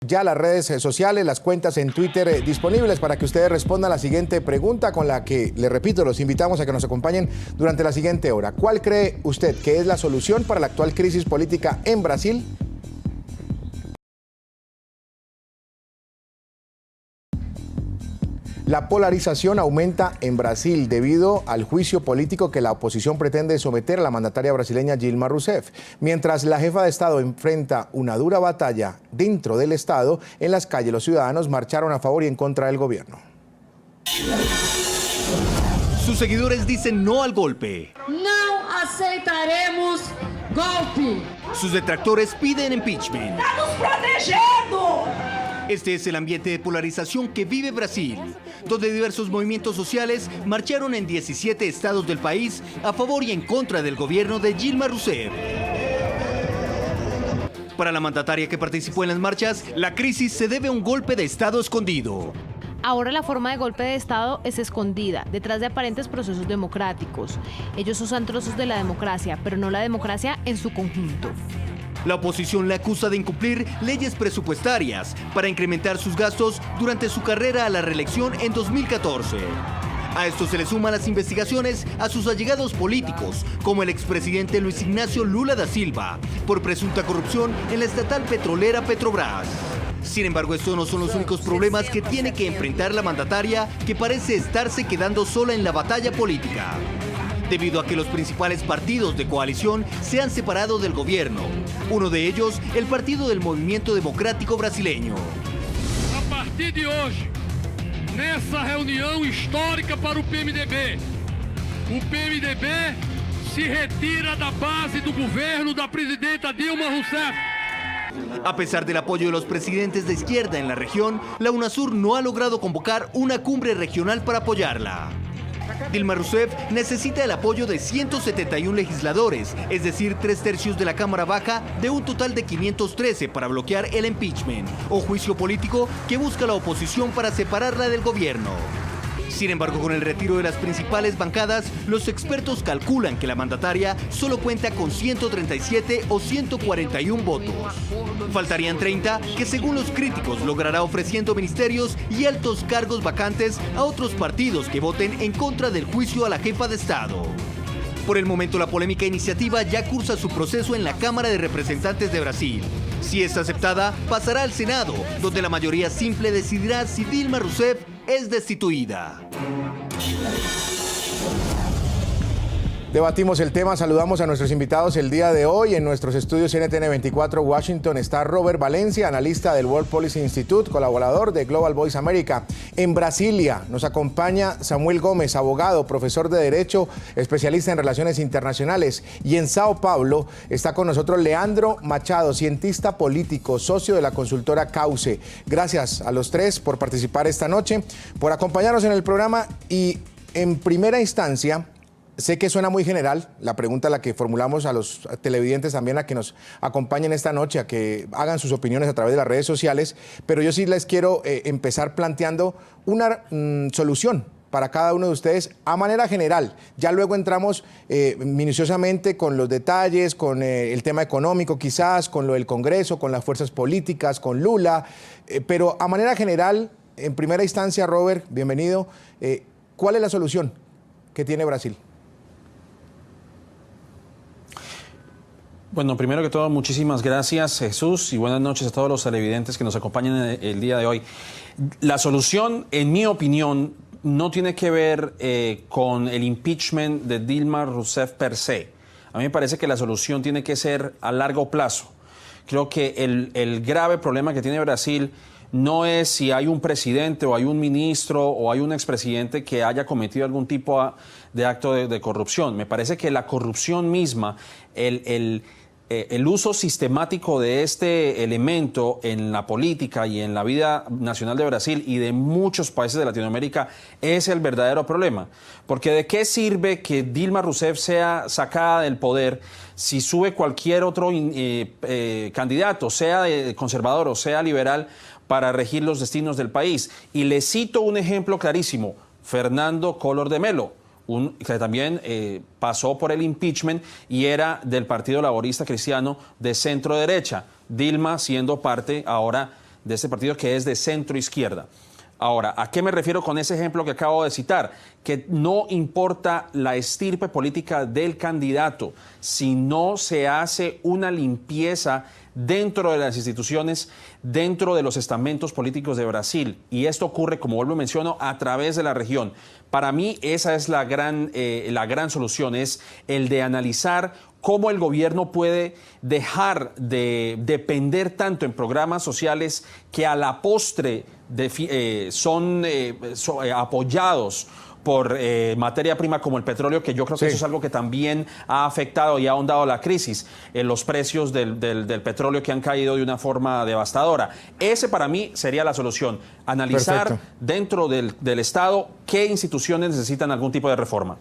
ya las redes sociales, las cuentas en Twitter disponibles para que ustedes respondan a la siguiente pregunta, con la que, les repito, los invitamos a que nos acompañen durante la siguiente hora. ¿Cuál cree usted que es la solución para la actual crisis política en Brasil? La polarización aumenta en Brasil debido al juicio político que la oposición pretende someter a la mandataria brasileña Dilma Rousseff. Mientras la jefa de Estado enfrenta una dura batalla dentro del Estado, en las calles los ciudadanos marcharon a favor y en contra del gobierno. Sus seguidores dicen no al golpe. No aceitaremos golpe. Sus detractores piden impeachment. ¡Estamos protegiendo! Este es el ambiente de polarización que vive Brasil, donde diversos movimientos sociales marcharon en 17 estados del país a favor y en contra del gobierno de Dilma Rousseff. Para la mandataria que participó en las marchas, la crisis se debe a un golpe de Estado escondido. Ahora la forma de golpe de Estado es escondida, detrás de aparentes procesos democráticos. Ellos usan trozos de la democracia, pero no la democracia en su conjunto. La oposición le acusa de incumplir leyes presupuestarias para incrementar sus gastos durante su carrera a la reelección en 2014. A esto se le suman las investigaciones a sus allegados políticos, como el expresidente Luis Ignacio Lula da Silva, por presunta corrupción en la estatal petrolera Petrobras. Sin embargo, estos no son los únicos problemas que tiene que enfrentar la mandataria, que parece estarse quedando sola en la batalla política, debido a que los principales partidos de coalición se han separado del gobierno. Uno de ellos, el Partido del Movimiento Democrático Brasileño. A partir de hoje, nessa reunião histórica para o PMDB se retira da base do governo da presidenta Dilma Rousseff. A pesar del apoyo de los presidentes de izquierda en la región, la UNASUR no ha logrado convocar una cumbre regional para apoyarla. Dilma Rousseff necesita el apoyo de 171 legisladores, es decir, 3/3 de la Cámara Baja, de un total de 513 para bloquear el impeachment, o juicio político que busca la oposición para separarla del gobierno. Sin embargo, con el retiro de las principales bancadas, los expertos calculan que la mandataria solo cuenta con 137 o 141 votos. Faltarían 30, que según los críticos logrará ofreciendo ministerios y altos cargos vacantes a otros partidos que voten en contra del juicio a la jefa de Estado. Por el momento, la polémica iniciativa ya cursa su proceso en la Cámara de Representantes de Brasil. Si es aceptada, pasará al Senado, donde la mayoría simple decidirá si Dilma Rousseff es destituida. Debatimos el tema, saludamos a nuestros invitados el día de hoy. En nuestros estudios NTN 24 Washington está Robert Valencia, analista del World Policy Institute, colaborador de Global Voice America. En Brasilia nos acompaña Samuel Gómez, abogado, profesor de Derecho, especialista en Relaciones Internacionales. Y en Sao Paulo está con nosotros Leandro Machado, cientista político, socio de la consultora Cauce. Gracias a los tres por participar esta noche, por acompañarnos en el programa. Y en primera instancia, sé que suena muy general la pregunta a la que formulamos a los televidentes también, a que nos acompañen esta noche, a que hagan sus opiniones a través de las redes sociales, pero yo sí les quiero empezar planteando una solución para cada uno de ustedes a manera general. Ya luego entramos minuciosamente con los detalles, con el tema económico quizás, con lo del Congreso, con las fuerzas políticas, con Lula, pero a manera general, en primera instancia, Robert, bienvenido, ¿cuál es la solución que tiene Brasil? Bueno, primero que todo, muchísimas gracias, Jesús, y buenas noches a todos los televidentes que nos acompañan el día de hoy. La solución, en mi opinión, no tiene que ver con el impeachment de Dilma Rousseff per se. A mí me parece que la solución tiene que ser a largo plazo. Creo que el grave problema que tiene Brasil no es si hay un presidente o hay un ministro o hay un expresidente que haya cometido algún tipo de acto de corrupción. Me parece que la corrupción misma, el uso sistemático de este elemento en la política y en la vida nacional de Brasil y de muchos países de Latinoamérica es el verdadero problema. Porque ¿de qué sirve que Dilma Rousseff sea sacada del poder si sube cualquier otro candidato, sea conservador o sea liberal, para regir los destinos del país? Y le cito un ejemplo clarísimo: Fernando Collor de Mello, que también pasó por el impeachment y era del Partido Laborista Cristiano de centro derecha. Dilma siendo parte ahora de este partido que es de centro izquierda. Ahora, ¿a qué me refiero con ese ejemplo que acabo de citar? Que no importa la estirpe política del candidato, si no se hace una limpieza dentro de las instituciones, dentro de los estamentos políticos de Brasil. Y esto ocurre, como vuelvo a menciono, a través de la región. Para mí esa es la gran solución, es el de analizar cómo el gobierno puede dejar de depender tanto en programas sociales que a la postre son apoyados por materia prima como el petróleo, que yo creo que eso es algo que también ha afectado y ha ahondado la crisis, los precios del petróleo que han caído de una forma devastadora. Ese para mí sería la solución, analizar dentro del Estado qué instituciones necesitan algún tipo de reforma.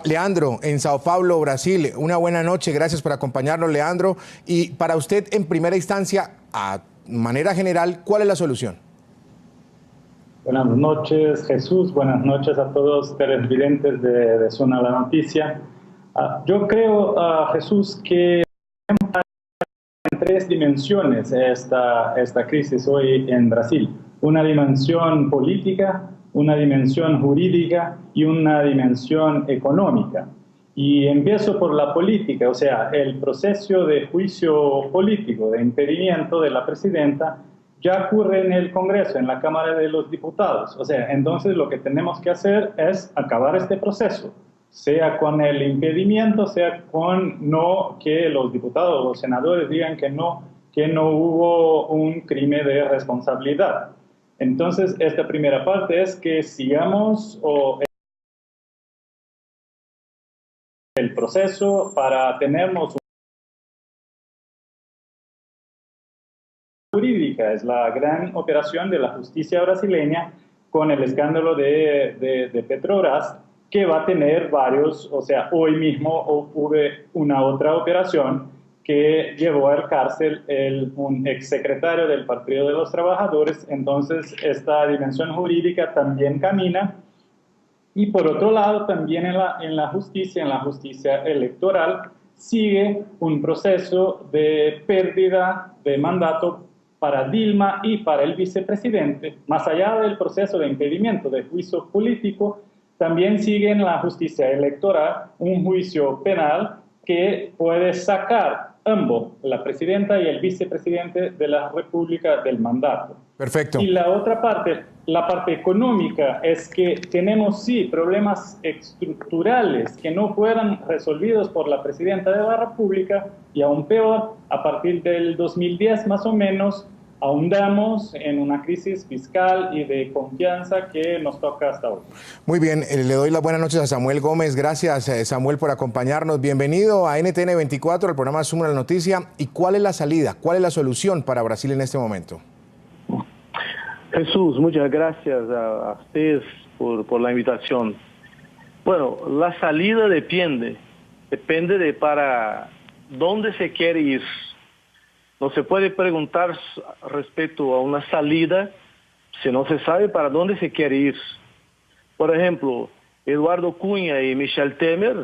Leandro, en Sao Paulo, Brasil, una buena noche, gracias por acompañarnos, Leandro. Y para usted, en primera instancia, a manera general, ¿cuál es la solución? Buenas noches, Jesús. Buenas noches a todos los televidentes de Zona La Noticia. Yo creo, Jesús, que en tres dimensiones esta crisis hoy en Brasil. Una dimensión política, una dimensión jurídica y una dimensión económica. Y empiezo por la política, o sea, el proceso de juicio político, de impedimento de la presidenta, ya ocurre en el Congreso, en la Cámara de los Diputados. O sea, entonces lo que tenemos que hacer es acabar este proceso, sea con el impedimento, sea con no que los diputados o los senadores digan que no hubo un crimen de responsabilidad. Entonces, esta primera parte es que sigamos el proceso para tenernos jurídica. Es la gran operación de la justicia brasileña con el escándalo de Petrobras, que va a tener varios, o sea, hoy mismo hubo una otra operación que llevó al cárcel un exsecretario del Partido de los Trabajadores. Entonces, esta dimensión jurídica también camina. Y por otro lado, también en la justicia electoral, sigue un proceso de pérdida de mandato para Dilma y para el vicepresidente. Más allá del proceso de impedimento de juicio político, también sigue en la justicia electoral un juicio penal que puede sacar ambos, la presidenta y el vicepresidente de la República, del mandato. Perfecto. Y la otra parte, la parte económica, es que tenemos sí problemas estructurales que no fueron resolvidos por la presidenta de la República, y aún peor, a partir del 2010 más o menos, ahondamos en una crisis fiscal y de confianza que nos toca hasta hoy. Muy bien, le doy las buenas noches a Samuel Gómez. Gracias, Samuel, por acompañarnos. Bienvenido a NTN 24, el programa Suma la Noticia. ¿Y cuál es la salida? ¿Cuál es la solución para Brasil en este momento? Jesús, muchas gracias a ustedes por la invitación. Bueno, la salida depende de para dónde se quiere ir. No se puede preguntar respecto a una salida si no se sabe para dónde se quiere ir. Por ejemplo, Eduardo Cunha y Michel Temer,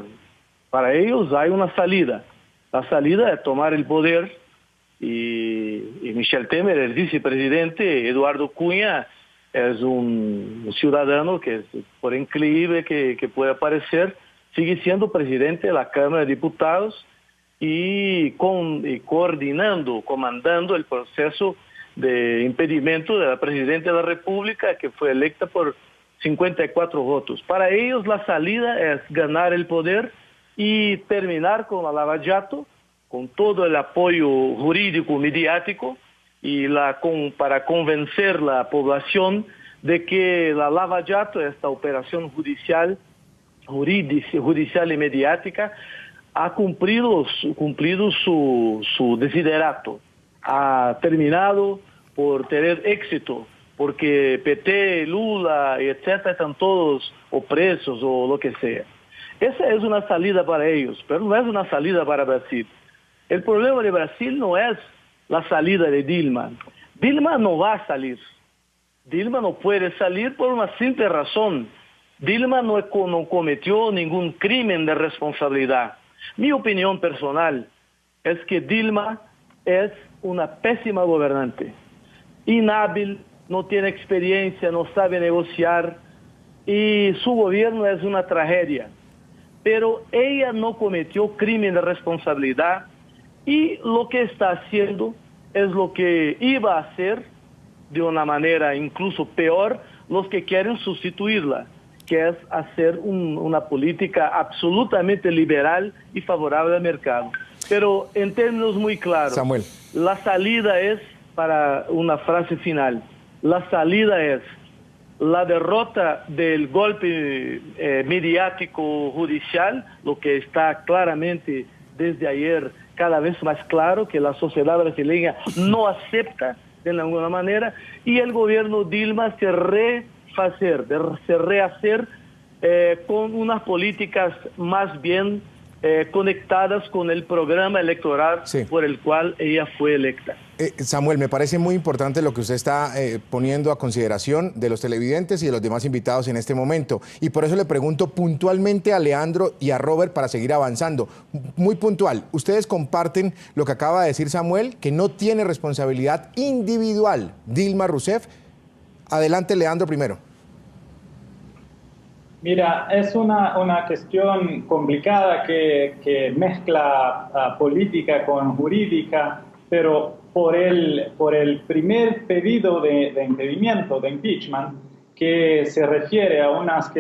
para ellos hay una salida. La salida es tomar el poder y Michel Temer, el vicepresidente, Eduardo Cunha es un ciudadano que, por increíble que pueda parecer, sigue siendo presidente de la Cámara de Diputados y coordinando, comandando el proceso de impedimento de la Presidenta de la República, que fue electa por 54 votos. Para ellos la salida es ganar el poder y terminar con la Lava Jato, con todo el apoyo jurídico, mediático, y para convencer a la población de que la Lava Jato, esta operación judicial y mediática, ha cumplido su desiderato, ha terminado por tener éxito, porque PT, Lula, etcétera, están todos o presos o lo que sea. Esa es una salida para ellos, pero no es una salida para Brasil. El problema de Brasil no es la salida de Dilma. Dilma no va a salir. Dilma no puede salir por una simple razón. Dilma no cometió ningún crimen de responsabilidad. Mi opinión personal es que Dilma es una pésima gobernante. inhábil, no tiene experiencia, no sabe negociar y su gobierno es una tragedia. Pero ella no cometió crimen de responsabilidad y lo que está haciendo es lo que iba a hacer de una manera incluso peor los que quieren sustituirla, que es hacer una política absolutamente liberal y favorable al mercado. Pero en términos muy claros, Samuel, la salida es, para una frase final, la salida es la derrota del golpe mediático judicial, lo que está claramente desde ayer cada vez más claro, que la sociedad brasileña no acepta de alguna manera, y el gobierno Dilma se rehacer con unas políticas más bien conectadas con el programa electoral por el cual ella fue electa. Samuel, me parece muy importante lo que usted está poniendo a consideración de los televidentes y de los demás invitados en este momento. Y por eso le pregunto puntualmente a Leandro y a Robert para seguir avanzando. Muy puntual, ¿ustedes comparten lo que acaba de decir Samuel, que no tiene responsabilidad individual Dilma Rousseff? Adelante, Leandro, primero. Mira, es una cuestión complicada que mezcla política con jurídica, pero por el primer pedido de impedimento, de impeachment, que se refiere a unas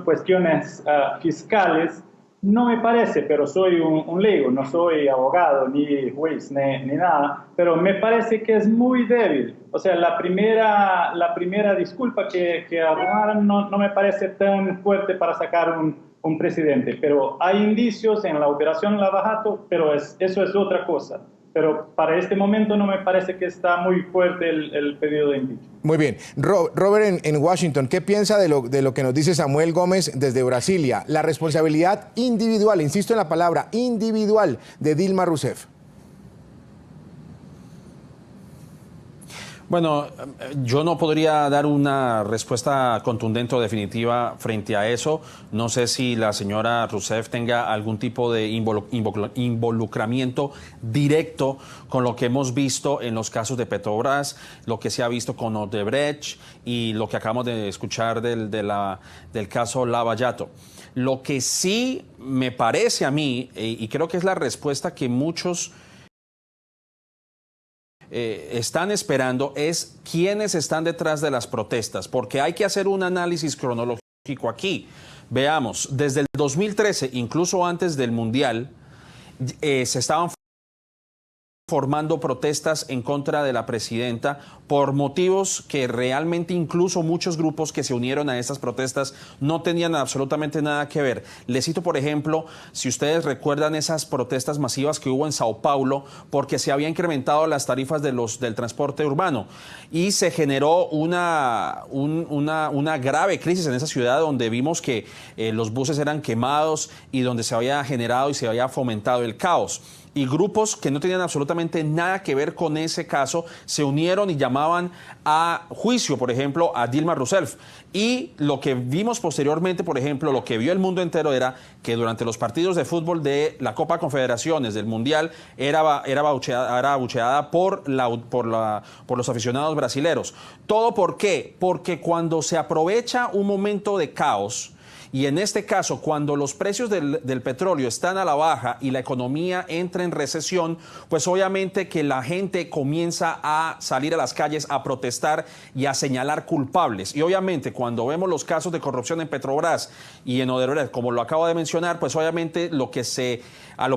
cuestiones fiscales, no me parece, pero soy un laico, no soy abogado, ni juez, ni nada, pero me parece que es muy débil. O sea, la primera disculpa que armaron no me parece tan fuerte para sacar un presidente, pero hay indicios en la operación Lava Jato, pero eso es otra cosa. Pero para este momento no me parece que está muy fuerte el pedido de impeachment. Muy bien. Robert, en Washington, ¿qué piensa de lo que nos dice Samuel Gómez desde Brasilia? La responsabilidad individual, insisto en la palabra, individual de Dilma Rousseff. Bueno, yo no podría dar una respuesta contundente o definitiva frente a eso. No sé si la señora Rousseff tenga algún tipo de involucramiento directo con lo que hemos visto en los casos de Petrobras, lo que se ha visto con Odebrecht y lo que acabamos de escuchar del caso Lava Jato. Lo que sí me parece a mí, y creo que es la respuesta que muchos están esperando, es quiénes están detrás de las protestas, porque hay que hacer un análisis cronológico aquí. Veamos, desde el 2013, incluso antes del Mundial, se estaban formando protestas en contra de la presidenta por motivos que realmente incluso muchos grupos que se unieron a estas protestas no tenían absolutamente nada que ver. Les cito, por ejemplo, si ustedes recuerdan esas protestas masivas que hubo en Sao Paulo porque se habían incrementado las tarifas del transporte urbano y se generó una grave crisis en esa ciudad donde vimos que los buses eran quemados y donde se había generado y se había fomentado el caos. Y grupos que no tenían absolutamente nada que ver con ese caso se unieron y llamaban a juicio, por ejemplo, a Dilma Rousseff. Y lo que vimos posteriormente, por ejemplo, lo que vio el mundo entero era que durante los partidos de fútbol de la Copa Confederaciones del Mundial era abucheada por los aficionados brasileños. ¿Todo por qué? Porque cuando se aprovecha un momento de caos, y en este caso, cuando los precios del petróleo están a la baja y la economía entra en recesión, pues obviamente que la gente comienza a salir a las calles a protestar y a señalar culpables. Y obviamente cuando vemos los casos de corrupción en Petrobras y en Odebrecht, como lo acabo de mencionar, pues obviamente lo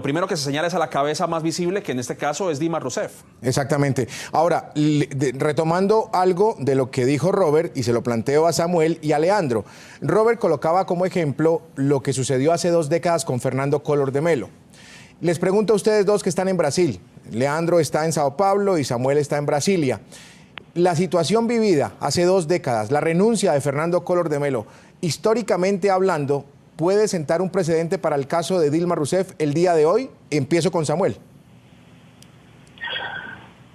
primero que se señala es a la cabeza más visible, que en este caso es Dilma Rousseff. Exactamente. Ahora, retomando algo de lo que dijo Robert, y se lo planteo a Samuel y a Leandro. Robert colocaba como ejemplo lo que sucedió hace 2 décadas con Fernando Collor de Mello. Les pregunto a ustedes dos que están en Brasil. Leandro está en Sao Paulo y Samuel está en Brasilia. La situación vivida hace 2 décadas, la renuncia de Fernando Collor de Mello, históricamente hablando, ¿puede sentar un precedente para el caso de Dilma Rousseff el día de hoy? Empiezo con Samuel.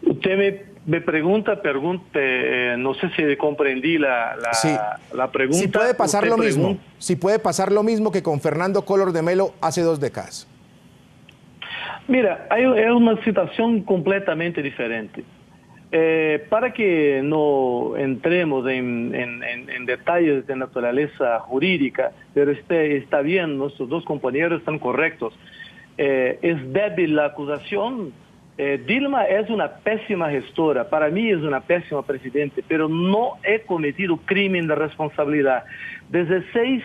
Usted me pregunta, no sé si comprendí la pregunta. Si puede pasar lo mismo, si puede pasar lo mismo que con Fernando Collor de Mello hace 2 décadas. Mira, es una situación completamente diferente. Para que no entremos en detalles de naturaleza jurídica, pero está bien, nuestros dos compañeros están correctos. Es débil la acusación. Dilma es una pésima gestora, para mí es una pésima presidente, pero no he cometido crimen de responsabilidad. Desde 6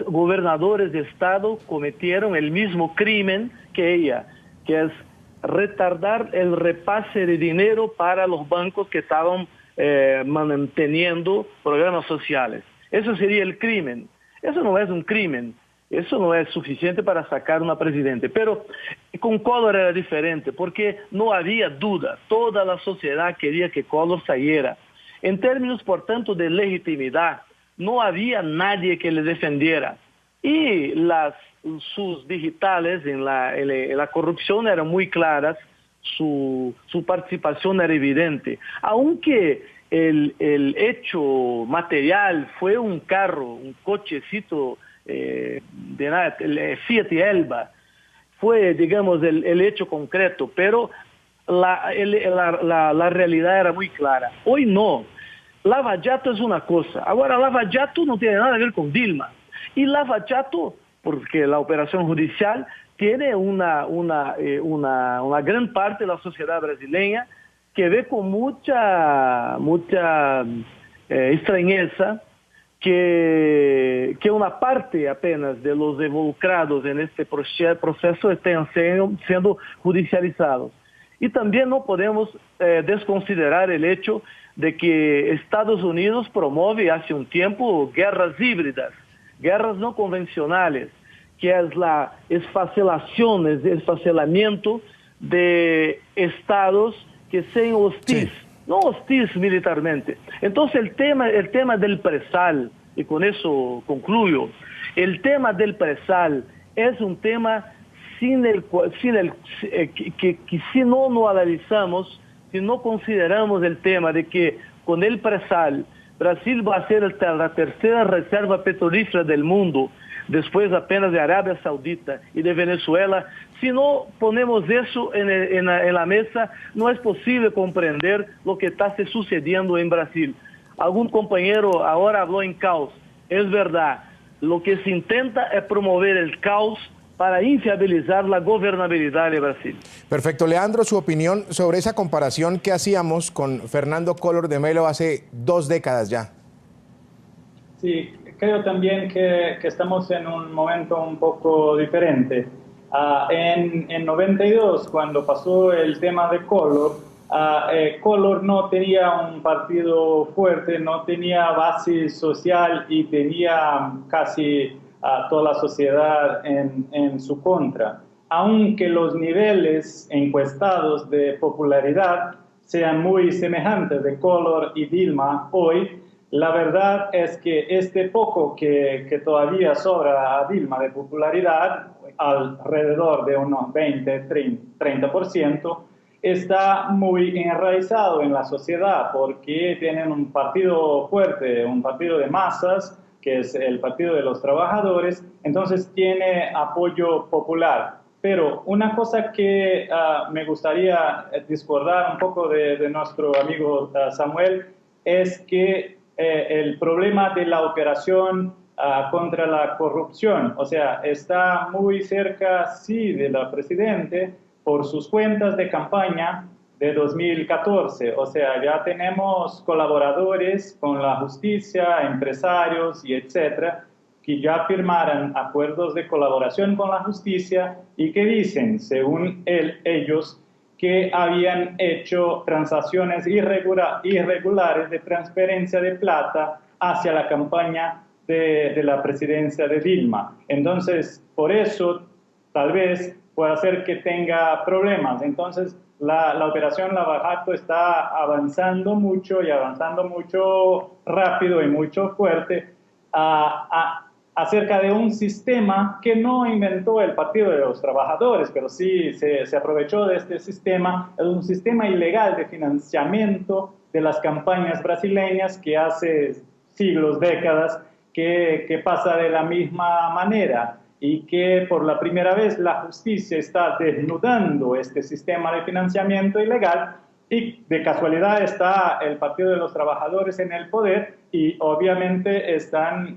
gobernadores de estado cometieron el mismo crimen que ella, que es retardar el repase de dinero para los bancos que estaban manteniendo programas sociales. Eso sería el crimen. Eso no es un crimen. Eso no es suficiente para sacar una presidente. Pero con Collor era diferente, porque no había duda. Toda la sociedad quería que Collor saliera. En términos, por tanto, de legitimidad, no había nadie que le defendiera. Y sus digitales en la corrupción eran muy claras, su participación era evidente. Aunque el hecho material fue un carro, un cochecito el Fiat Elba, fue, digamos, el hecho concreto, pero la realidad era muy clara. Hoy no. Lava Jato es una cosa. Ahora, Lava Jato no tiene nada que ver con Dilma. Y Lava Jato, porque la operación judicial tiene una gran parte de la sociedad brasileña que ve con mucha extrañeza que una parte apenas de los involucrados en este proceso estén siendo judicializados. Y también no podemos desconsiderar el hecho de que Estados Unidos promueve hace un tiempo guerras híbridas, guerras no convencionales, que es la esfacelamiento de estados que sean hostis, no hostis militarmente. Entonces el tema del presal, y con eso concluyo, el tema del presal es un tema que si no lo analizamos, si no consideramos el tema de que con el presal Brasil va a ser la tercera reserva petrolífera del mundo, después apenas de Arabia Saudita y de Venezuela, si no ponemos eso en la mesa, no es posible comprender lo que está sucediendo en Brasil. Algún compañero ahora habló en caos. Es verdad, lo que se intenta es promover el caos para inviabilizar la gobernabilidad de Brasil. Perfecto. Leandro, su opinión sobre esa comparación que hacíamos con Fernando Collor de Mello hace 2 décadas ya. Sí, creo también que estamos en un momento un poco diferente. En 92, cuando pasó el tema de Collor, Collor no tenía un partido fuerte, no tenía base social y tenía casi a toda la sociedad en su contra. Aunque los niveles encuestados de popularidad sean muy semejantes de Collor y Dilma hoy, la verdad es que este poco que todavía sobra a Dilma de popularidad, alrededor de unos 20-30%, está muy enraizado en la sociedad porque tienen un partido fuerte, un partido de masas, que es el Partido de los Trabajadores, entonces tiene apoyo popular. Pero una cosa que me gustaría discordar un poco de nuestro amigo Samuel es que el problema de la operación contra la corrupción, o sea, está muy cerca, sí, de la presidente por sus cuentas de campaña de 2014, o sea, ya tenemos colaboradores con la justicia, empresarios y etcétera, que ya firmaron acuerdos de colaboración con la justicia y que dicen, según ellos, que habían hecho transacciones irregulares de transferencia de plata hacia la campaña de la presidencia de Dilma. Entonces, por eso, tal vez pueda ser que tenga problemas. Entonces, la operación Lava Jato está avanzando mucho y avanzando mucho rápido y mucho fuerte acerca de un sistema que no inventó el Partido de los Trabajadores, pero sí se aprovechó de este sistema. Es un sistema ilegal de financiamiento de las campañas brasileñas que hace siglos, décadas, que pasa de la misma manera y que por la primera vez la justicia está desnudando este sistema de financiamiento ilegal y de casualidad está el Partido de los Trabajadores en el poder y obviamente están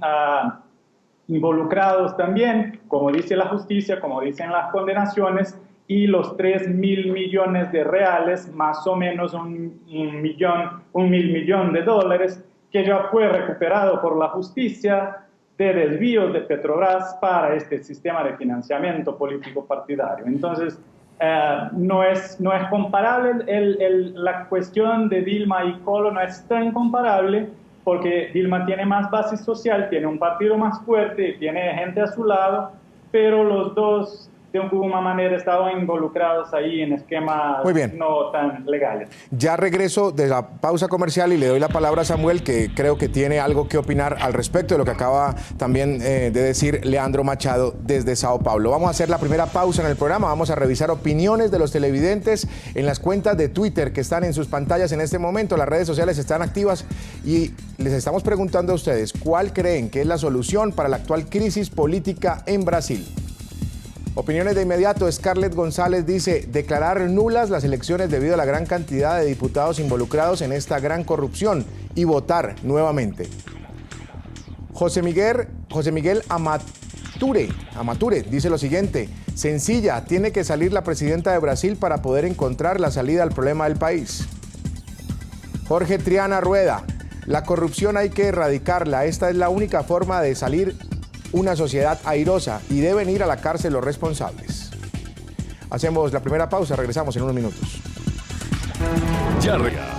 involucrados también, como dice la justicia, como dicen las condenaciones, y los 3.000 millones de reales, más o menos un mil millón de dólares, que ya fue recuperado por la justicia de desvíos de Petrobras para este sistema de financiamiento político partidario. Entonces, no es comparable, la cuestión de Dilma y Collor no es tan comparable, porque Dilma tiene más base social, tiene un partido más fuerte, tiene gente a su lado, pero los dos de alguna manera estaban involucrados ahí en esquemas no tan legales. Ya regreso de la pausa comercial y le doy la palabra a Samuel, que creo que tiene algo que opinar al respecto de lo que acaba también de decir Leandro Machado desde Sao Paulo. Vamos a hacer la primera pausa en el programa, vamos a revisar opiniones de los televidentes en las cuentas de Twitter que están en sus pantallas en este momento. Las redes sociales están activas y les estamos preguntando a ustedes, ¿cuál creen que es la solución para la actual crisis política en Brasil? Opiniones de inmediato. Scarlett González dice: declarar nulas las elecciones debido a la gran cantidad de diputados involucrados en esta gran corrupción y votar nuevamente. José Miguel Amature dice lo siguiente: sencilla, tiene que salir la presidenta de Brasil para poder encontrar la salida al problema del país. Jorge Triana Rueda: la corrupción hay que erradicarla, esta es la única forma de salir una sociedad airosa y deben ir a la cárcel los responsables. Hacemos la primera pausa, regresamos en unos minutos. Ya regresamos.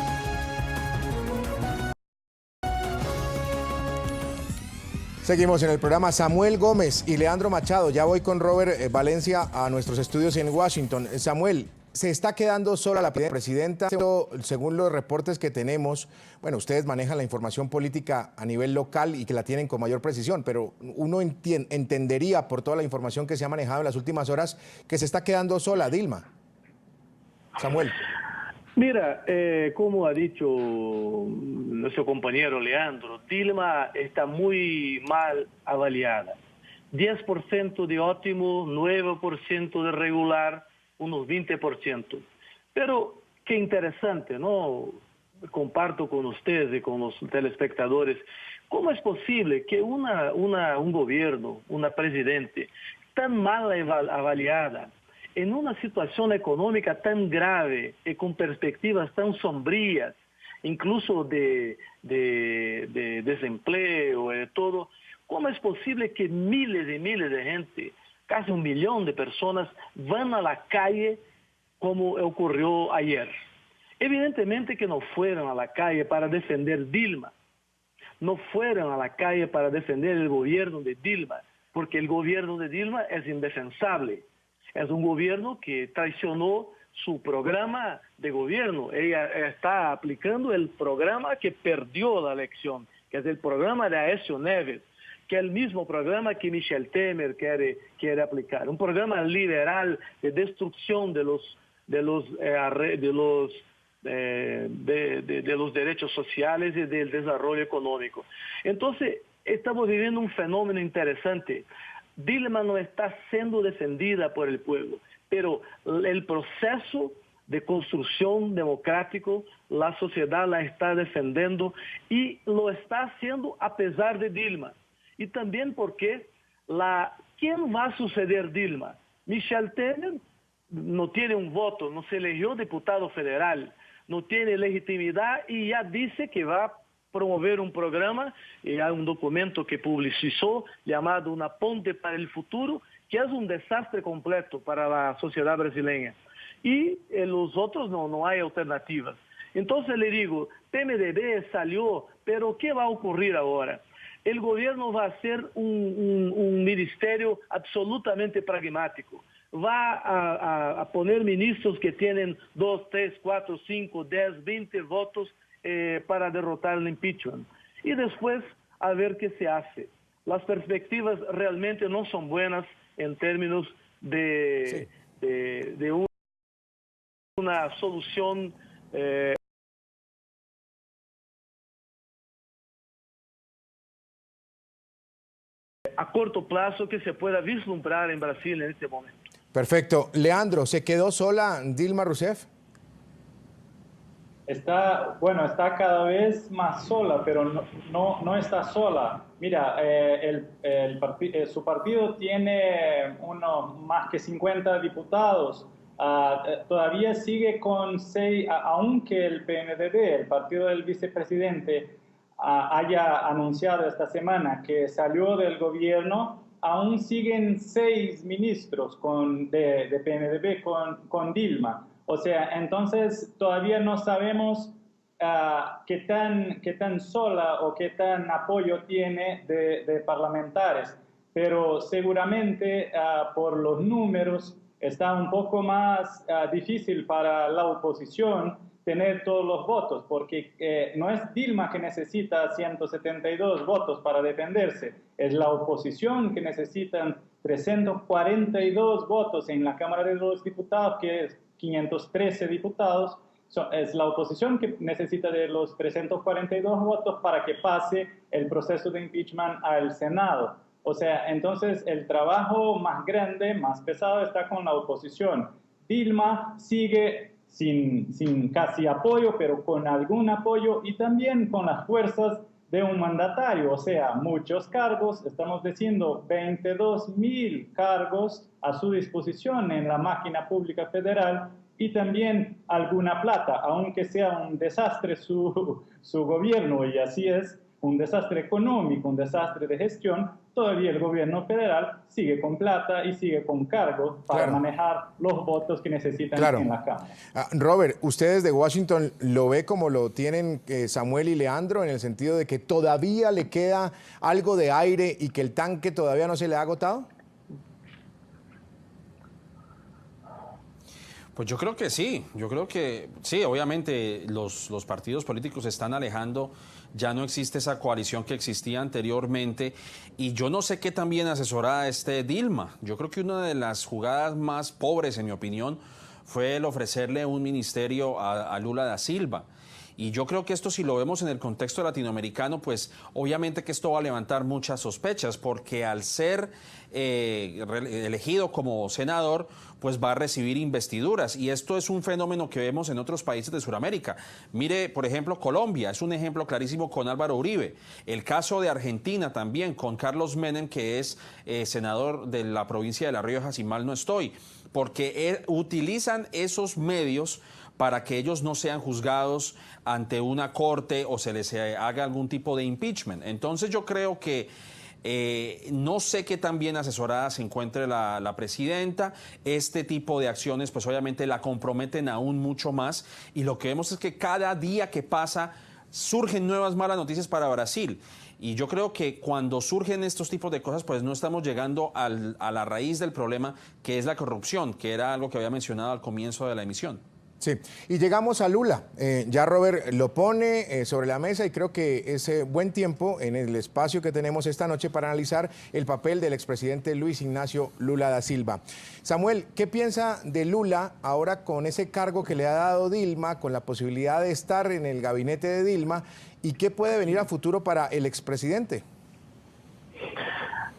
Seguimos en el programa. Samuel Gómez y Leandro Machado. Ya voy con Robert Valencia a nuestros estudios en Washington. Samuel, ¿se está quedando sola la presidenta? Según los reportes que tenemos, bueno, ustedes manejan la información política a nivel local y que la tienen con mayor precisión, pero uno entendería por toda la información que se ha manejado en las últimas horas que se está quedando sola Dilma. Samuel. Mira, como ha dicho nuestro compañero Leandro, Dilma está muy mal avaliada. 10% de óptimo, 9% de regular, unos 20%. Pero qué interesante, ¿no? Comparto con ustedes y con los telespectadores, ¿cómo es posible que un gobierno, una presidente tan mal avaliada, en una situación económica tan grave y con perspectivas tan sombrías, incluso de desempleo y de todo, ¿cómo es posible que miles y miles de gente, casi 1 millón de personas, van a la calle como ocurrió ayer? Evidentemente que no fueron a la calle para defender Dilma, no fueron a la calle para defender el gobierno de Dilma, porque el gobierno de Dilma es indefensable. Es un gobierno que traicionó su programa de gobierno. Ella está aplicando el programa que perdió la elección, que es el programa de Aécio Neves, que es el mismo programa que Michel Temer quiere aplicar. Un programa liberal de destrucción de los derechos sociales y del desarrollo económico. Entonces, estamos viviendo un fenómeno interesante. Dilma no está siendo defendida por el pueblo, pero el proceso de construcción democrático, la sociedad la está defendiendo y lo está haciendo a pesar de Dilma. Y también porque ¿quién va a suceder Dilma? Michel Temer no tiene un voto, no se eligió diputado federal, no tiene legitimidad y ya dice que va a promover un programa, y hay un documento que publicizó llamado Una Ponte para el Futuro, que es un desastre completo para la sociedad brasileña. Y los otros no hay alternativas. Entonces le digo, PMDB salió, pero ¿qué va a ocurrir ahora? El gobierno va a ser un ministerio absolutamente pragmático. Va a poner ministros que tienen 2, 3, 4, 5, 10, 20 votos para derrotar el impeachment. Y después a ver qué se hace. Las perspectivas realmente no son buenas en términos de una solución a corto plazo que se pueda vislumbrar en Brasil en este momento. Perfecto. Leandro, ¿se quedó sola Dilma Rousseff? está cada vez más sola, pero no está sola. Mira, su partido tiene más que 50 diputados. Todavía sigue con 6, aunque el PMDB, el partido del vicepresidente, haya anunciado esta semana que salió del gobierno, aún siguen 6 ministros de PMDB con Dilma. O sea, entonces todavía no sabemos qué tan sola o qué tan apoyo tiene de parlamentarios, pero seguramente por los números está un poco más difícil para la oposición tener todos los votos, porque no es Dilma que necesita 172 votos para defenderse, es la oposición que necesitan 342 votos en la Cámara de los Diputados, que es 513 diputados. Es la oposición que necesita de los 342 votos para que pase el proceso de impeachment al Senado. O sea, entonces el trabajo más grande, más pesado está con la oposición. Dilma sigue sin casi apoyo, pero con algún apoyo, y también con las fuerzas de un mandatario, o sea, muchos cargos, estamos diciendo 22,000 cargos a su disposición en la máquina pública federal, y también alguna plata, aunque sea un desastre su gobierno, y así es, un desastre económico, un desastre de gestión, todavía el gobierno federal sigue con plata y sigue con cargos para manejar los votos que necesitan en la Cámara. Robert, ¿ustedes de Washington lo ve como lo tienen Samuel y Leandro, en el sentido de que todavía le queda algo de aire y que el tanque todavía no se le ha agotado? Pues yo creo que sí, obviamente los partidos políticos se están alejando, ya no existe esa coalición que existía anteriormente, y yo no sé qué tan bien asesorada esté Dilma. Yo creo que una de las jugadas más pobres, en mi opinión, fue el ofrecerle un ministerio a Lula da Silva. Y yo creo que esto, si lo vemos en el contexto latinoamericano, pues obviamente que esto va a levantar muchas sospechas, porque al ser elegido como senador, pues va a recibir investiduras. Y esto es un fenómeno que vemos en otros países de Sudamérica. Mire, por ejemplo, Colombia es un ejemplo clarísimo con Álvaro Uribe. El caso de Argentina también, con Carlos Menem, que es senador de la provincia de La Rioja, si mal no estoy, porque utilizan esos medios para que ellos no sean juzgados ante una corte o se les haga algún tipo de impeachment. Entonces yo creo que no sé qué tan bien asesorada se encuentre la presidenta. Este tipo de acciones pues obviamente la comprometen aún mucho más, y lo que vemos es que cada día que pasa surgen nuevas malas noticias para Brasil. Y yo creo que cuando surgen estos tipos de cosas, pues no estamos llegando a la raíz del problema, que es la corrupción, que era algo que había mencionado al comienzo de la emisión. Sí, y llegamos a Lula. Ya Robert lo pone sobre la mesa, y creo que es buen tiempo en el espacio que tenemos esta noche para analizar el papel del expresidente Luis Ignacio Lula da Silva. Samuel, ¿qué piensa de Lula ahora con ese cargo que le ha dado Dilma, con la posibilidad de estar en el gabinete de Dilma, y qué puede venir a futuro para el expresidente?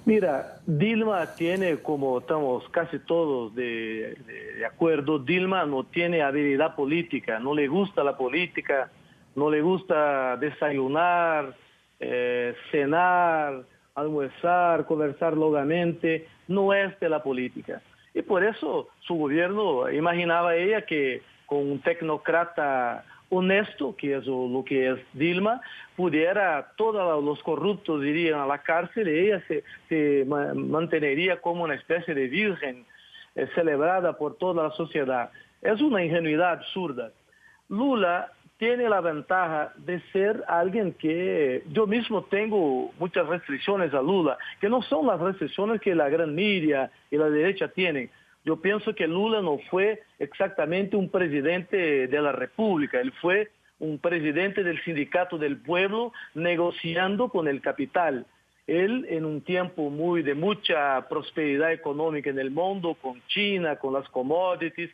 Mira, Dilma tiene, como estamos casi todos de acuerdo, Dilma no tiene habilidad política, no le gusta la política, no le gusta desayunar, cenar, almorzar, conversar longamente, no es de la política. Y por eso su gobierno, imaginaba ella que con un tecnócrata honesto, que es lo que es Dilma, pudiera, todos los corruptos irían a la cárcel y ella se mantendría como una especie de virgen celebrada por toda la sociedad. Es una ingenuidad absurda. Lula tiene la ventaja de ser alguien que yo mismo tengo muchas restricciones a Lula, que no son las restricciones que la gran media y la derecha tienen. Yo pienso que Lula no fue exactamente un presidente de la República, él fue un presidente del Sindicato del Pueblo negociando con el capital. Él, en un tiempo de mucha prosperidad económica en el mundo, con China, con las commodities,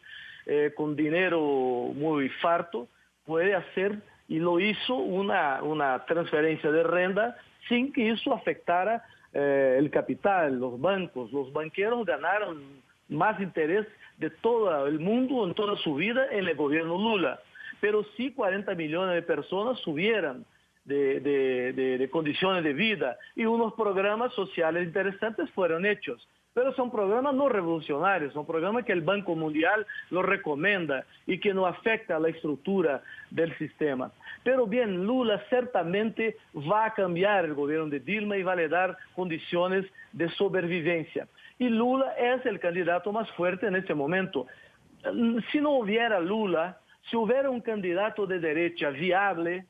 con dinero muy farto, puede hacer, y lo hizo, una transferencia de renta sin que eso afectara el capital, los bancos. Los banqueros ganaron más interés de todo el mundo en toda su vida en el gobierno Lula. pero sí 40 millones de personas subieran de condiciones de vida y unos programas sociales interesantes fueron hechos. Pero son programas no revolucionarios, son programas que el Banco Mundial lo recomienda y que no afecta a la estructura del sistema. Pero bien, Lula certamente va a cambiar el gobierno de Dilma y va a le dar condiciones de sobrevivencia. Y Lula es el candidato más fuerte en este momento. Si no hubiera Lula, si hubiera un candidato de derecha viable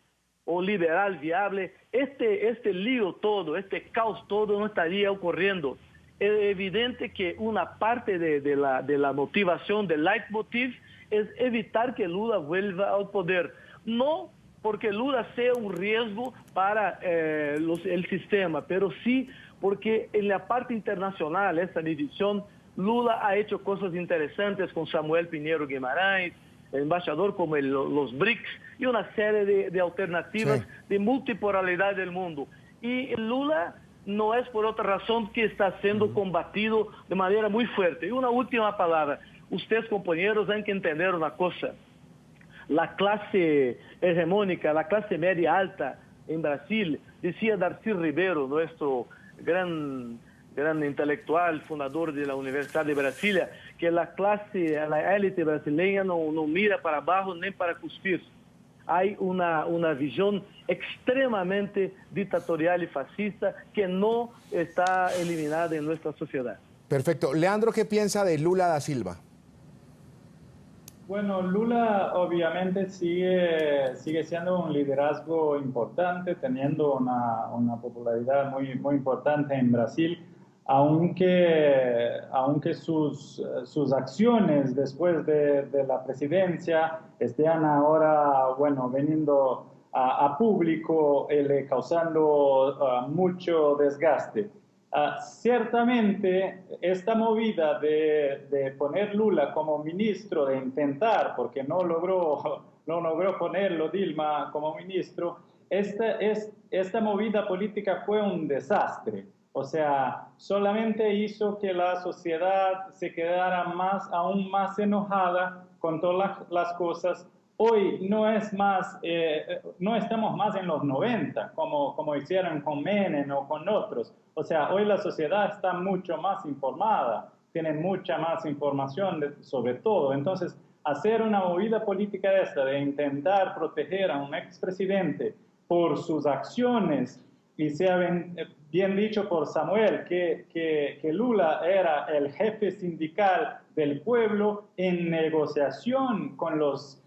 o liberal viable, este lío todo, este caos todo no estaría ocurriendo. Es evidente que una parte de la motivación, del leitmotiv, es evitar que Lula vuelva al poder. No porque Lula sea un riesgo para el sistema, pero sí porque en la parte internacional, esta división, Lula ha hecho cosas interesantes con Samuel Pinheiro Guimarães, el embajador como los BRICS y una serie de alternativas de multipolaridad del mundo. Y Lula no es por otra razón que está siendo combatido de manera muy fuerte. Y una última palabra. Ustedes, compañeros, han que entender una cosa. La clase hegemónica, la clase media alta en Brasil, decía Darcy Ribeiro, nuestro gran intelectual, fundador de la Universidad de Brasilia, que la élite brasileña no mira para abajo ni para cuspir. Hay una visión extremadamente dictatorial y fascista que no está eliminada en nuestra sociedad. Perfecto. Leandro, ¿qué piensa de Lula da Silva? Bueno, Lula obviamente sigue siendo un liderazgo importante, teniendo una popularidad muy importante en Brasil, aunque sus acciones después de la presidencia estén ahora, bueno, veniendo a público, causando mucho desgaste. Ciertamente, esta esta de poner Lula como ministro, de intentar, porque no logró ponerlo Dilma como ministro, esta movida política fue un desastre. O sea, solamente hizo que la sociedad se quedara aún más enojada con todas las cosas. Hoy no estamos más en los 90, como hicieron con Menem o con otros. O sea, hoy la sociedad está mucho más informada, tiene mucha más información sobre todo. Entonces, hacer una movida política de intentar proteger a un expresidente por sus acciones, y sea bien dicho por Samuel, que Lula era el jefe sindical del pueblo en negociación con los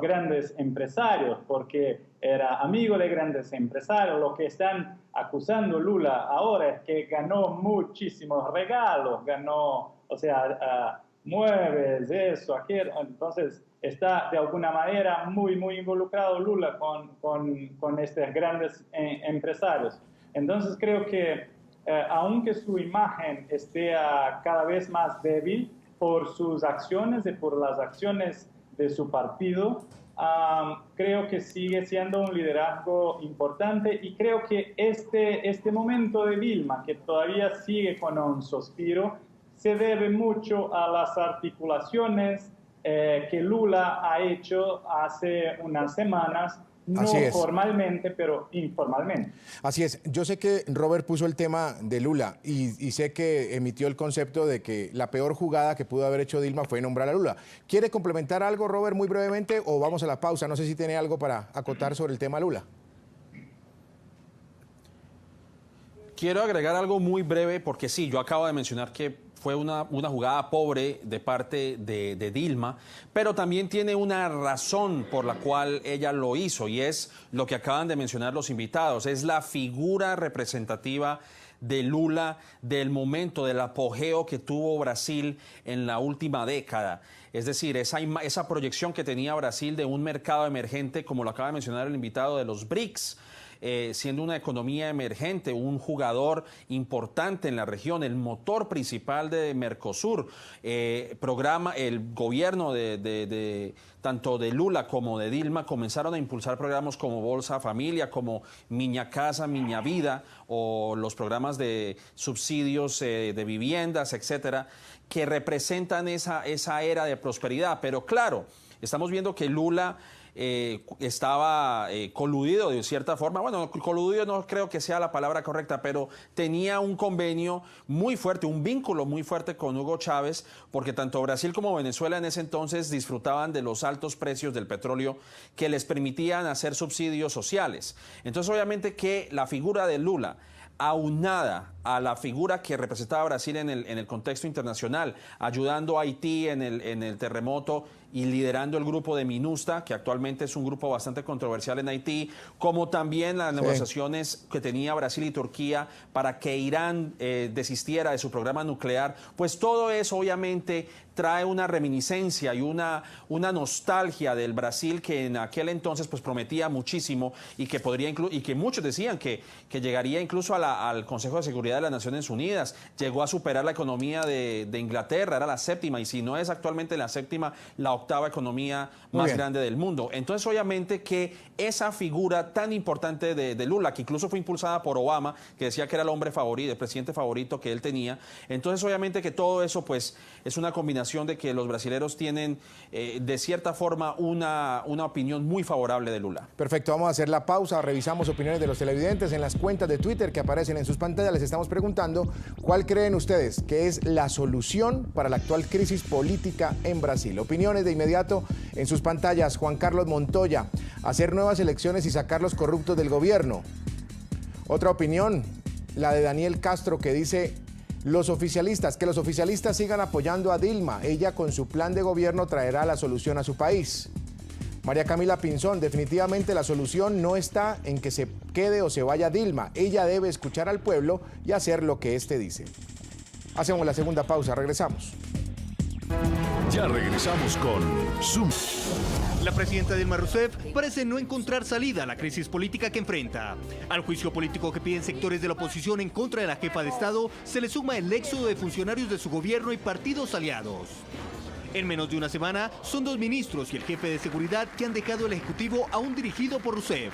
grandes empresarios, porque era amigo de grandes empresarios. Lo que están acusando Lula ahora es que ganó muchísimos regalos, ganó, o sea, muebles, eso, aquello. Entonces, está de alguna manera muy involucrado Lula con estos grandes empresarios. Entonces, creo que aunque su imagen esté cada vez más débil por sus acciones y por las acciones de su partido, creo que sigue siendo un liderazgo importante, y creo que este momento de Dilma, que todavía sigue con un suspiro, se debe mucho a las articulaciones que Lula ha hecho hace unas semanas, no formalmente, pero informalmente. Así es. Yo sé que Robert puso el tema de Lula y sé que emitió el concepto de que la peor jugada que pudo haber hecho Dilma fue nombrar a Lula. ¿Quiere complementar algo, Robert, muy brevemente, o vamos a la pausa? No sé si tiene algo para acotar sobre el tema Lula. Quiero agregar algo muy breve, porque sí, yo acabo de mencionar que fue una jugada pobre de parte de Dilma, pero también tiene una razón por la cual ella lo hizo, y es lo que acaban de mencionar los invitados. Es la figura representativa de Lula, del momento, del apogeo que tuvo Brasil en la última década. Es decir, esa proyección que tenía Brasil de un mercado emergente, como lo acaba de mencionar el invitado, de los BRICS, siendo una economía emergente, un jugador importante en la región, el motor principal de Mercosur. El gobierno tanto de Lula como de Dilma comenzaron a impulsar programas como Bolsa Familia, como Minha Casa, Minha Vida, o los programas de subsidios de viviendas, etcétera, que representan esa era de prosperidad. Pero claro, estamos viendo que Lula estaba coludido de cierta forma. Bueno, coludido no creo que sea la palabra correcta, pero tenía un convenio muy fuerte, un vínculo muy fuerte con Hugo Chávez, porque tanto Brasil como Venezuela en ese entonces disfrutaban de los altos precios del petróleo que les permitían hacer subsidios sociales. Entonces, obviamente que la figura de Lula, aunada a la figura que representaba a Brasil en el contexto internacional, ayudando a Haití en el terremoto y liderando el grupo de MINUSTA, que actualmente es un grupo bastante controversial en Haití, como también las negociaciones que tenía Brasil y Turquía para que Irán desistiera de su programa nuclear, pues todo eso obviamente trae una reminiscencia y una nostalgia del Brasil que en aquel entonces pues prometía muchísimo y que podría y que muchos decían que llegaría incluso al Consejo de Seguridad de las Naciones Unidas, llegó a superar la economía de Inglaterra, era la séptima, y si no es actualmente la séptima, la octava economía más grande del mundo. Entonces, obviamente que esa figura tan importante de Lula, que incluso fue impulsada por Obama, que decía que era el hombre favorito, el presidente favorito que él tenía, entonces obviamente que todo eso pues es una combinación de que los brasileños tienen de cierta forma una opinión muy favorable de Lula. Perfecto, vamos a hacer la pausa, revisamos opiniones de los televidentes en las cuentas de Twitter que aparecen en sus pantallas. Les estamos preguntando cuál creen ustedes que es la solución para la actual crisis política en Brasil. Opiniones de inmediato en sus pantallas. Juan Carlos Montoya: hacer nuevas elecciones y sacar los corruptos del gobierno. Otra opinión, la de Daniel Castro, que dice: que los oficialistas sigan apoyando a Dilma. Ella con su plan de gobierno traerá la solución a su país. María Camila Pinzón: definitivamente la solución no está en que se quede o se vaya Dilma. Ella debe escuchar al pueblo y hacer lo que éste dice. Hacemos la segunda pausa, regresamos. Ya regresamos con Zoom. La presidenta Dilma Rousseff parece no encontrar salida a la crisis política que enfrenta. Al juicio político que piden sectores de la oposición en contra de la jefa de Estado, se le suma el éxodo de funcionarios de su gobierno y partidos aliados. En menos de una semana, son 2 ministros y el jefe de seguridad que han dejado el Ejecutivo aún dirigido por Rousseff.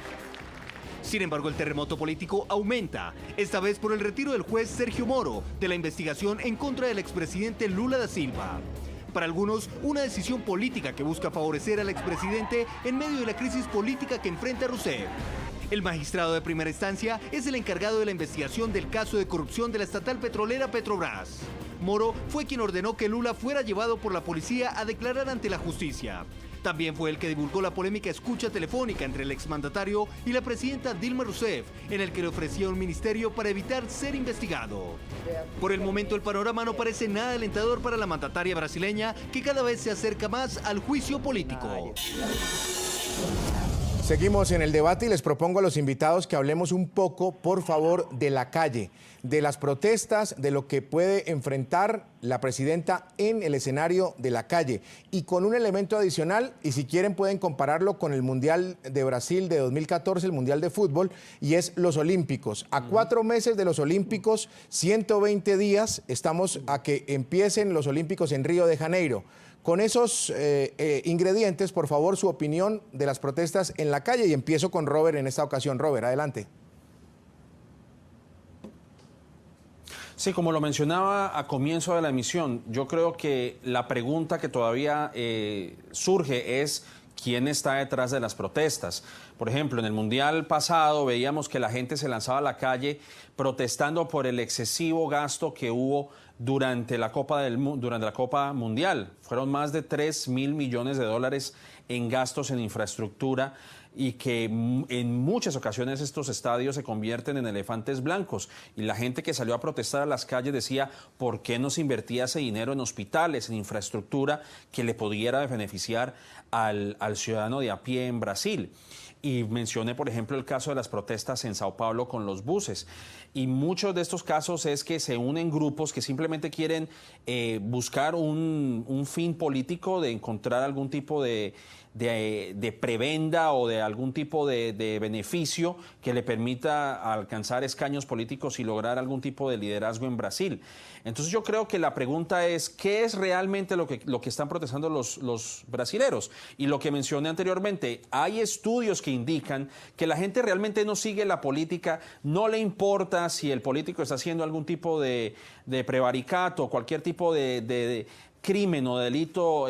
Sin embargo, el terremoto político aumenta, esta vez por el retiro del juez Sergio Moro de la investigación en contra del expresidente Lula da Silva. Para algunos, una decisión política que busca favorecer al expresidente en medio de la crisis política que enfrenta Rousseff. El magistrado de primera instancia es el encargado de la investigación del caso de corrupción de la estatal petrolera Petrobras. Moro fue quien ordenó que Lula fuera llevado por la policía a declarar ante la justicia. También fue el que divulgó la polémica escucha telefónica entre el exmandatario y la presidenta Dilma Rousseff, en el que le ofrecía un ministerio para evitar ser investigado. Por el momento, el panorama no parece nada alentador para la mandataria brasileña, que cada vez se acerca más al juicio político. Seguimos en el debate y les propongo a los invitados que hablemos un poco, por favor, de la calle, de las protestas, de lo que puede enfrentar la presidenta en el escenario de la calle. Y con un elemento adicional, y si quieren pueden compararlo con el Mundial de Brasil de 2014, el Mundial de Fútbol, y es los Olímpicos. A 4 meses de los Olímpicos, 120 días, estamos a que empiecen los Olímpicos en Río de Janeiro. Con esos ingredientes, por favor, su opinión de las protestas en la calle. Y empiezo con Robert en esta ocasión. Robert, adelante. Sí, como lo mencionaba a comienzo de la emisión, yo creo que la pregunta que todavía surge es ¿quién está detrás de las protestas? Por ejemplo, en el Mundial pasado veíamos que la gente se lanzaba a la calle protestando por el excesivo gasto que hubo durante la Copa Mundial. Fueron más de 3.000 millones de dólares en gastos en infraestructura y que en muchas ocasiones estos estadios se convierten en elefantes blancos. Y la gente que salió a protestar a las calles decía, ¿por qué no se invertía ese dinero en hospitales, en infraestructura que le pudiera beneficiar al ciudadano de a pie en Brasil? Y mencioné, por ejemplo, el caso de las protestas en Sao Paulo con los buses. Y muchos de estos casos es que se unen grupos que simplemente quieren buscar un fin político, de encontrar algún tipo de prebenda o de algún tipo de beneficio que le permita alcanzar escaños políticos y lograr algún tipo de liderazgo en Brasil. Entonces yo creo que la pregunta es, ¿qué es realmente lo que están protestando los brasileros? Y lo que mencioné anteriormente, hay estudios que indican que la gente realmente no sigue la política, no le importa si el político está haciendo algún tipo de prevaricato o cualquier tipo de crimen o delito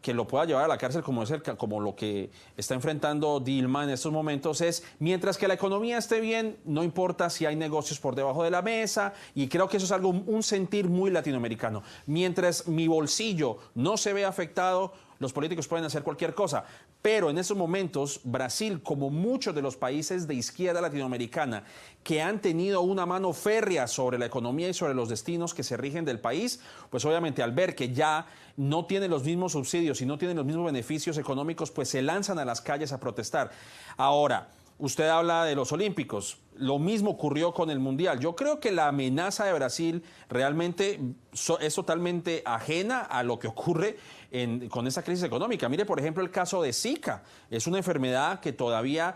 que lo pueda llevar a la cárcel como lo que está enfrentando Dilma en estos momentos es, mientras que la economía esté bien, no importa si hay negocios por debajo de la mesa, y creo que eso es algo, un sentir muy latinoamericano. Mientras mi bolsillo no se ve afectado, los políticos pueden hacer cualquier cosa. Pero en estos momentos, Brasil, como muchos de los países de izquierda latinoamericana que han tenido una mano férrea sobre la economía y sobre los destinos que se rigen del país, pues obviamente al ver que ya no tienen los mismos subsidios y no tienen los mismos beneficios económicos, pues se lanzan a las calles a protestar. Ahora, usted habla de los Olímpicos. Lo mismo ocurrió con el Mundial. Yo creo que la amenaza de Brasil realmente es totalmente ajena a lo que ocurre con esta crisis económica. Mire, por ejemplo, el caso de Zika. Es una enfermedad que todavía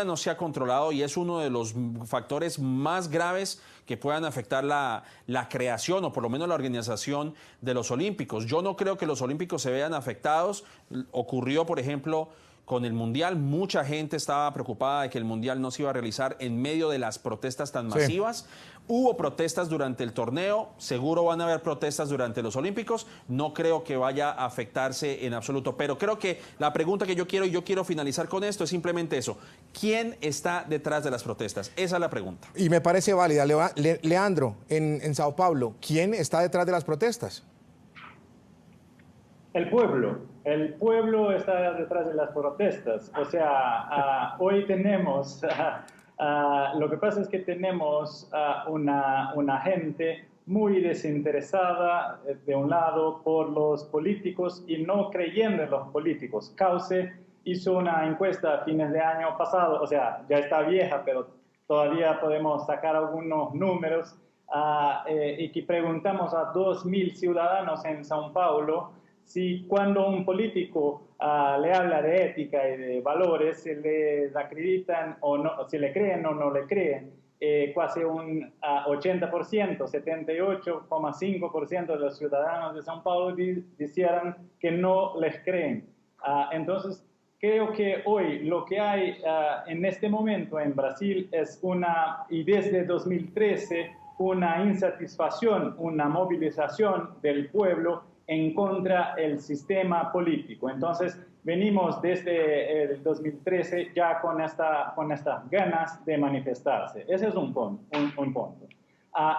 no se ha controlado y es uno de los factores más graves que puedan afectar la creación o por lo menos la organización de los Olímpicos. Yo no creo que los Olímpicos se vean afectados. Ocurrió, por ejemplo, con el Mundial. Mucha gente estaba preocupada de que el Mundial no se iba a realizar en medio de las protestas tan masivas. Hubo protestas durante el torneo, seguro van a haber protestas durante los Olímpicos. No creo que vaya a afectarse en absoluto, pero creo que la pregunta que yo quiero finalizar con esto es simplemente eso. ¿Quién está detrás de las protestas? Esa es la pregunta. Y me parece válida. Leandro, en Sao Paulo, ¿quién está detrás de las protestas? El pueblo está detrás de las protestas. O sea, hoy tenemos, lo que pasa es que tenemos una gente muy desinteresada, de un lado, por los políticos y no creyendo en los políticos. Cauce hizo una encuesta a fines de año pasado, o sea, ya está vieja, pero todavía podemos sacar algunos números, y que preguntamos a 2.000 ciudadanos en São Paulo si cuando un político le habla de ética y de valores, se le acreditan o no, si le creen o no le creen, casi un 80%, 78,5% de los ciudadanos de São Paulo dijeron que no les creen. Entonces, creo que hoy lo que hay en este momento en Brasil es y desde 2013, una insatisfacción, una movilización del pueblo en contra del sistema político. Entonces, venimos desde el 2013 ya con estas ganas de manifestarse. Ese es un punto.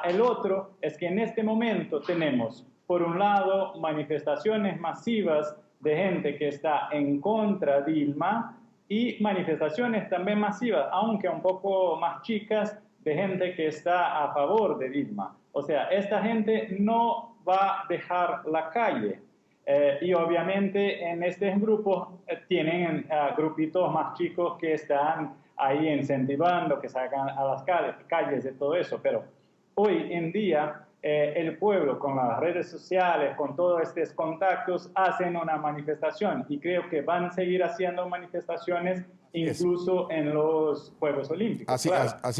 El otro es que en este momento tenemos, por un lado, manifestaciones masivas de gente que está en contra de Dilma y manifestaciones también masivas, aunque un poco más chicas, de gente que está a favor de Dilma. O sea, esta gente no va a dejar la calle. Y obviamente en estos grupos tienen grupitos más chicos que están ahí incentivando, que salgan a las calles de todo eso. Pero hoy en día el pueblo con las redes sociales, con todos estos contactos, hacen una manifestación y creo que van a seguir haciendo manifestaciones incluso en los Juegos Olímpicos. Así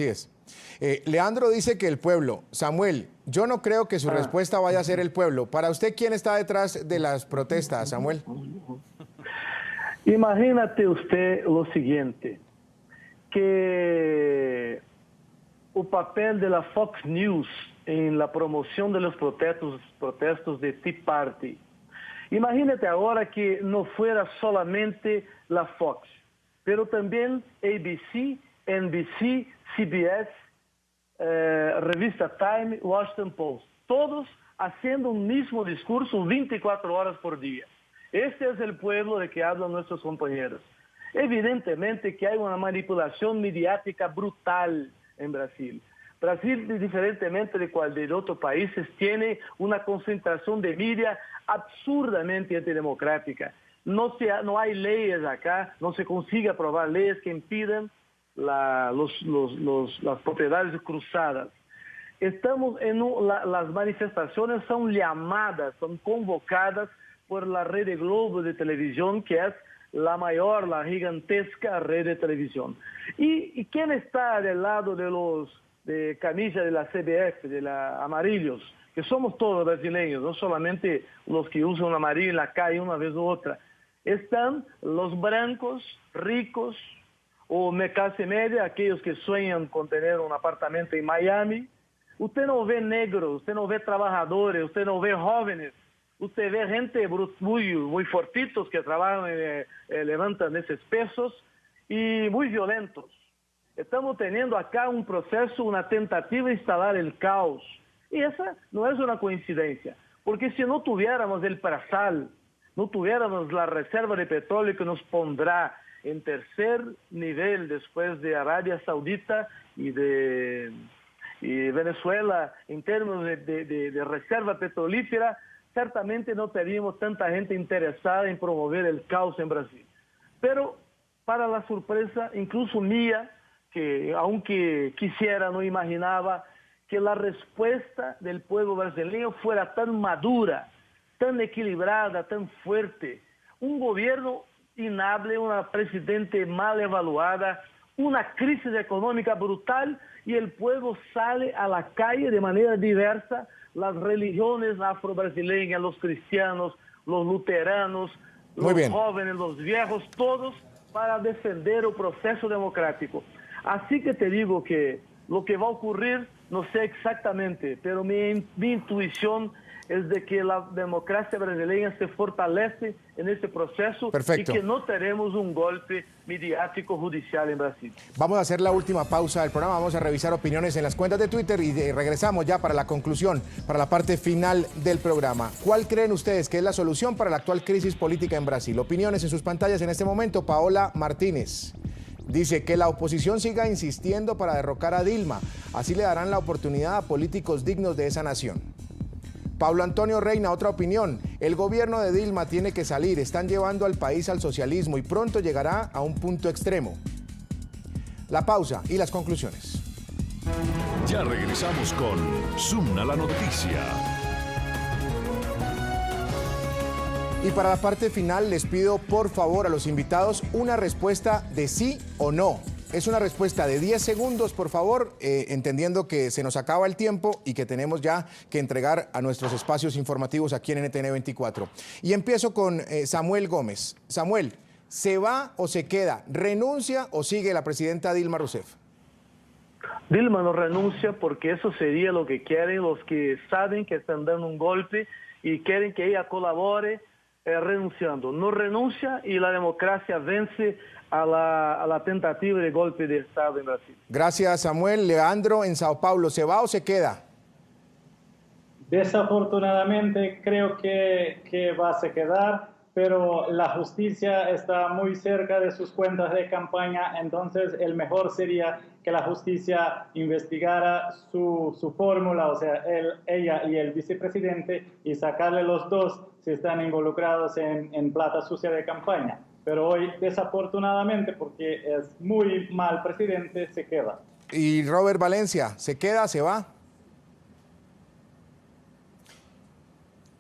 es. Leandro dice que el pueblo. Samuel, yo no creo que su respuesta vaya a ser el pueblo. Para usted, ¿quién está detrás de las protestas, Samuel? Imagínate usted lo siguiente, que el papel de la Fox News en la promoción de los protestos de Tea Party. Imagínate ahora que no fuera solamente la Fox, pero también ABC, NBC, CBS, revista Time, Washington Post, todos haciendo un mismo discurso 24 horas por día. Este es el pueblo de que hablan nuestros compañeros. Evidentemente que hay una manipulación mediática brutal en Brasil. Brasil, diferentemente de cualquier otro país, tiene una concentración de media absurdamente antidemocrática. No hay leyes acá, no se consigue aprobar leyes que impidan las propiedades cruzadas. Las manifestaciones son llamadas, son convocadas por la Rede Globo de televisión, que es la mayor, la gigantesca red de televisión. ¿Y quién está del lado de los de camisa de la CBF, de la amarillos, que somos todos brasileños, no solamente los que usan amarillo en la calle una vez u otra? Están los blancos, ricos, o clase media, aquellos que sueñan con tener un apartamento en Miami. Usted no ve negros, usted no ve trabajadores, usted no ve jóvenes Usted ve gente muy fortitos que trabajan, levantan esos pesos y muy violentos. Estamos teniendo acá un proceso, una tentativa de instalar el caos. Y esa no es una coincidencia, porque si no tuviéramos el prasal, no tuviéramos la reserva de petróleo que nos pondrá en tercer nivel después de Arabia Saudita y Venezuela en términos de reserva petrolífera, certamente no teníamos tanta gente interesada en promover el caos en Brasil. Pero para la sorpresa, incluso mía, que aunque quisiera, no imaginaba que la respuesta del pueblo brasileño fuera tan madura, tan equilibrada, tan fuerte. Un gobierno inhable, una presidente mal evaluada, una crisis económica brutal y el pueblo sale a la calle de manera diversa, las religiones afro-brasileñas, los cristianos, los luteranos, los jóvenes, los viejos, todos para defender el proceso democrático. Así que te digo que lo que va a ocurrir, no sé exactamente, pero mi intuición es de que la democracia brasileña se fortalece en este proceso. Perfecto. Y que no tenemos un golpe mediático judicial en Brasil. Vamos a hacer la última pausa del programa, vamos a revisar opiniones en las cuentas de Twitter y regresamos ya para la conclusión, para la parte final del programa. ¿Cuál creen ustedes que es la solución para la actual crisis política en Brasil? Opiniones en sus pantallas en este momento. Paola Martínez dice que la oposición siga insistiendo para derrocar a Dilma, así le darán la oportunidad a políticos dignos de esa nación. Pablo Antonio Reina, otra opinión. El gobierno de Dilma tiene que salir, están llevando al país al socialismo y pronto llegará a un punto extremo. La pausa y las conclusiones. Ya regresamos con Zoom a la noticia. Y para la parte final les pido por favor a los invitados una respuesta de sí o no. Es una respuesta de 10 segundos, por favor, entendiendo que se nos acaba el tiempo y que tenemos ya que entregar a nuestros espacios informativos aquí en NTN 24. Y empiezo con Samuel Gómez. Samuel, ¿se va o se queda? ¿Renuncia o sigue la presidenta Dilma Rousseff? Dilma no renuncia porque eso sería lo que quieren los que saben que están dando un golpe y quieren que ella colabore renunciando. No renuncia y la democracia vence a la tentativa de golpe de Estado en Brasil. Gracias, Samuel. Leandro, en Sao Paulo, ¿se va o se queda? Desafortunadamente creo que va a se quedar, pero la justicia está muy cerca de sus cuentas de campaña, entonces el mejor sería que la justicia investigara su fórmula, o sea, ella y el vicepresidente, y sacarle los dos si están involucrados en plata sucia de campaña. Pero hoy, desafortunadamente, porque es muy mal presidente, se queda. Y Robert Valencia, ¿se queda, se va?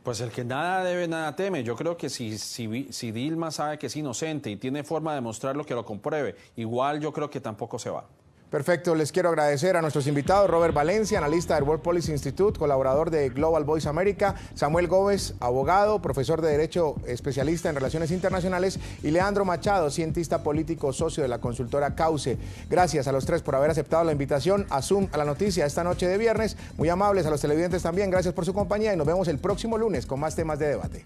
Pues el que nada debe, nada teme. Yo creo que si Dilma sabe que es inocente y tiene forma de demostrarlo, que lo compruebe. Igual yo creo que tampoco se va. Perfecto, les quiero agradecer a nuestros invitados, Robert Valencia, analista del World Policy Institute, colaborador de Global Voice America, Samuel Gómez, abogado, profesor de Derecho, especialista en Relaciones Internacionales, y Leandro Machado, cientista político, socio de la consultora Cauce. Gracias a los tres por haber aceptado la invitación a Zoom a la noticia esta noche de viernes. Muy amables a los televidentes también, gracias por su compañía y nos vemos el próximo lunes con más temas de debate.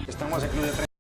Estamos en Club de